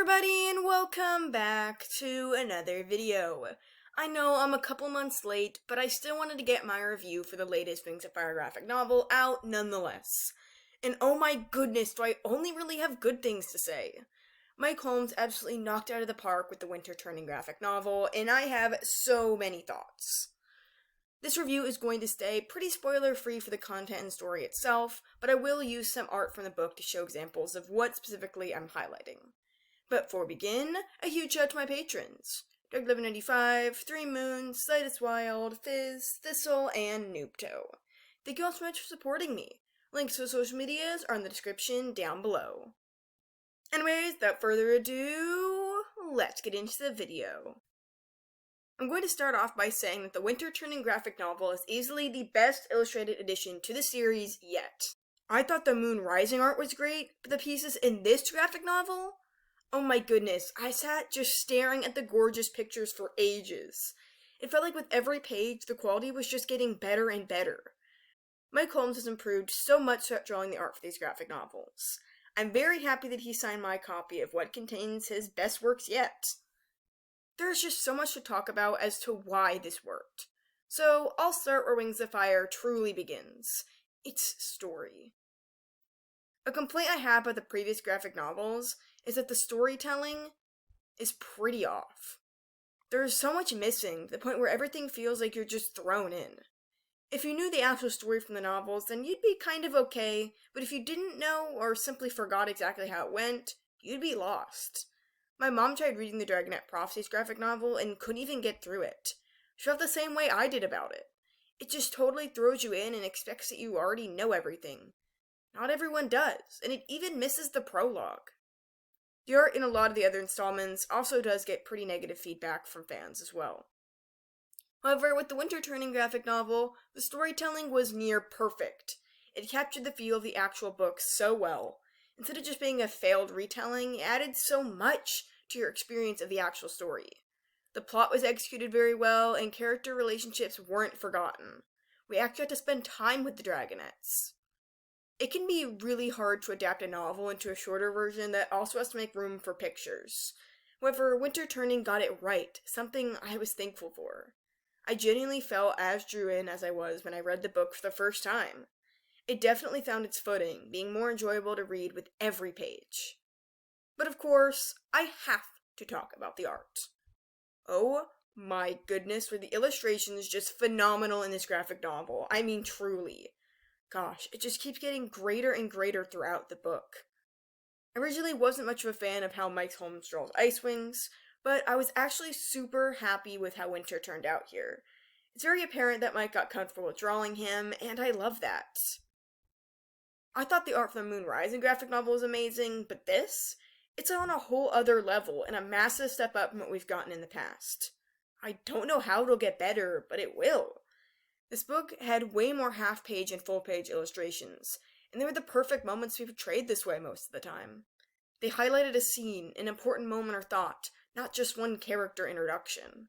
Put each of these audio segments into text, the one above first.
everybody, and welcome back to another video. I know I'm a couple months late, but I still wanted to get my review for the latest Wings of Fire graphic novel out nonetheless. And oh my goodness, do I only really have good things to say. Mike Holmes absolutely knocked out of the park with the Winter Turning graphic novel, and I have so many thoughts. This review is going to stay pretty spoiler-free for the content and story itself, but I will use some art from the book to show examples of what specifically I'm highlighting. But before we begin, a huge shout out to my patrons. Doug1195, Three Moons, Slightest Wild, Fizz, Thistle, and Noobto. Thank you all so much for supporting me. Links to the social medias are in the description down below. Anyways, without further ado, let's get into the video. I'm going to start off by saying that the Winter Turning graphic novel is easily the best illustrated addition to the series yet. I thought the Moon Rising art was great, but the pieces in this graphic novel? Oh my goodness, I sat just staring at the gorgeous pictures for ages. It felt like with every page, the quality was just getting better and better. Mike Holmes has improved so much throughout drawing the art for these graphic novels. I'm very happy that he signed my copy of what contains his best works yet. There's just so much to talk about as to why this worked. So I'll start where Wings of Fire truly begins. Its story. A complaint I had about the previous graphic novels is that the storytelling is pretty off. There's so much missing, to the point where everything feels like you're just thrown in. If you knew the actual story from the novels, then you'd be kind of okay, but if you didn't know, or simply forgot exactly how it went, you'd be lost. My mom tried reading the Dragonette Prophecies graphic novel and couldn't even get through it. She felt the same way I did about it. It just totally throws you in and expects that you already know everything. Not everyone does, and it even misses the prologue. The art in a lot of the other installments also does get pretty negative feedback from fans as well. However, with the Winter Turning graphic novel, the storytelling was near perfect. It captured the feel of the actual book so well. Instead of just being a failed retelling, it added so much to your experience of the actual story. The plot was executed very well, and character relationships weren't forgotten. We actually had to spend time with the Dragonettes. It can be really hard to adapt a novel into a shorter version that also has to make room for pictures. However, Winter Turning got it right, something I was thankful for. I genuinely felt as drew in as I was when I read the book for the first time. It definitely found its footing, being more enjoyable to read with every page. But of course, I have to talk about the art. Oh my goodness, were the illustrations just phenomenal in this graphic novel. I mean, truly. Gosh, it just keeps getting greater and greater throughout the book. I originally wasn't much of a fan of how Mike Holmes draws Ice Wings, but I was actually super happy with how Winter turned out here. It's very apparent that Mike got comfortable with drawing him, and I love that. I thought the art for the Moon Rising graphic novel was amazing, but this? It's on a whole other level, and a massive step up from what we've gotten in the past. I don't know how it'll get better, but it will. This book had way more half-page and full-page illustrations, and they were the perfect moments to be portrayed this way most of the time. They highlighted a scene, an important moment or thought, not just one character introduction.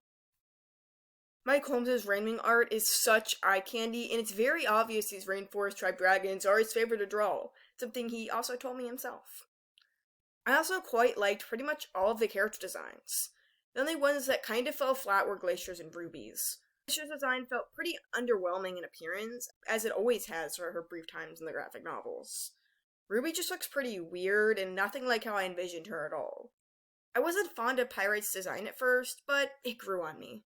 Mike Holmes' Rainwing art is such eye candy, and it's very obvious these Rainforest Tribe dragons are his favorite to draw, something he also told me himself. I also quite liked pretty much all of the character designs. The only ones that kind of fell flat were Glacier's and Ruby's. Glacier's design felt pretty underwhelming in appearance, as it always has for her brief times in the graphic novels. Ruby just looks pretty weird, and nothing like how I envisioned her at all. I wasn't fond of Pyrite's design at first, but it grew on me.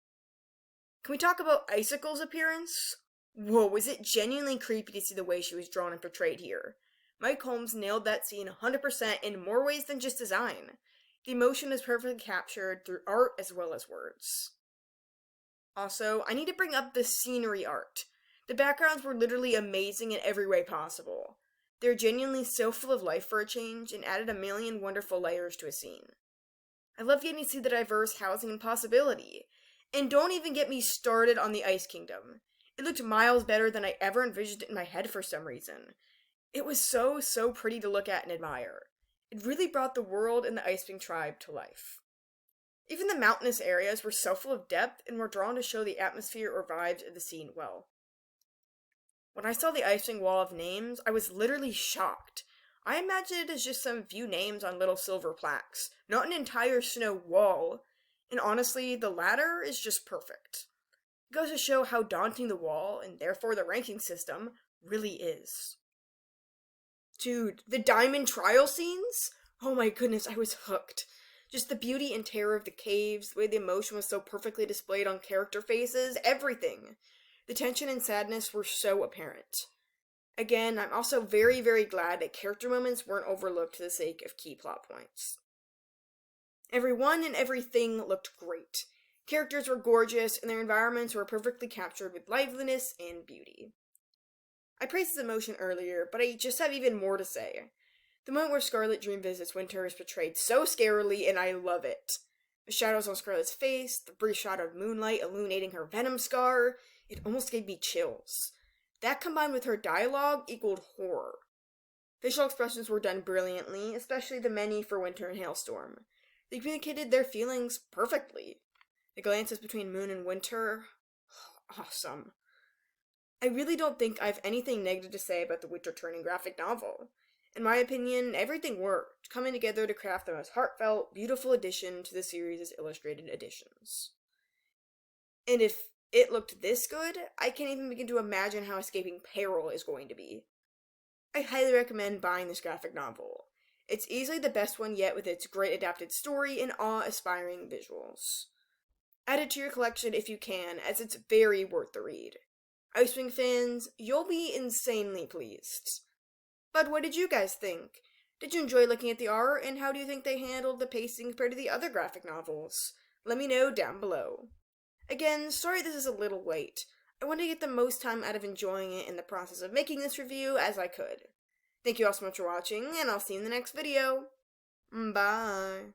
Can we talk about Icicle's appearance? Whoa, was it genuinely creepy to see the way she was drawn and portrayed here. Mike Holmes nailed that scene 100% in more ways than just design. The emotion is perfectly captured through art as well as words. Also, I need to bring up the scenery art. The backgrounds were literally amazing in every way possible. They're genuinely so full of life for a change, and added a million wonderful layers to a scene. I love getting to see the diverse housing and possibility. And don't even get me started on the Ice Kingdom. It looked miles better than I ever envisioned it in my head for some reason. It was so pretty to look at and admire. It really brought the world and the Icewing tribe to life. Even the mountainous areas were so full of depth and were drawn to show the atmosphere or vibes of the scene well. When I saw the Icewing wall of names, I was literally shocked. I imagine it as just some few names on little silver plaques, not an entire snow wall. And honestly, the latter is just perfect. It goes to show how daunting the wall, and therefore the ranking system, really is. Dude, the diamond trial scenes? Oh my goodness, I was hooked. Just the beauty and terror of the caves, the way the emotion was so perfectly displayed on character faces, everything. The tension and sadness were so apparent. Again, I'm also very, very glad that character moments weren't overlooked for the sake of key plot points. Everyone and everything looked great. Characters were gorgeous, and their environments were perfectly captured with liveliness and beauty. I praised his emotion earlier, but I just have even more to say. The moment where Scarlet Dream visits Winter is portrayed so scarily, and I love it. The shadows on Scarlet's face, the brief shot of moonlight illuminating her venom scar, it almost gave me chills. That combined with her dialogue equaled horror. Facial expressions were done brilliantly, especially the many for Winter and Hailstorm. They communicated their feelings perfectly. The glances between Moon and Winter, awesome. I really don't think I have anything negative to say about the Winter Turning graphic novel. In my opinion, everything worked, coming together to craft the most heartfelt, beautiful addition to the series' illustrated editions. And if it looked this good, I can't even begin to imagine how escaping peril is going to be. I highly recommend buying this graphic novel. It's easily the best one yet with its great adapted story and awe-inspiring visuals. Add it to your collection if you can, as it's very worth the read. Icewing fans, you'll be insanely pleased. But what did you guys think? Did you enjoy looking at the art, and how do you think they handled the pacing compared to the other graphic novels? Let me know down below. Again, sorry this is a little late. I wanted to get the most time out of enjoying it in the process of making this review as I could. Thank you all so much for watching, and I'll see you in the next video. Bye!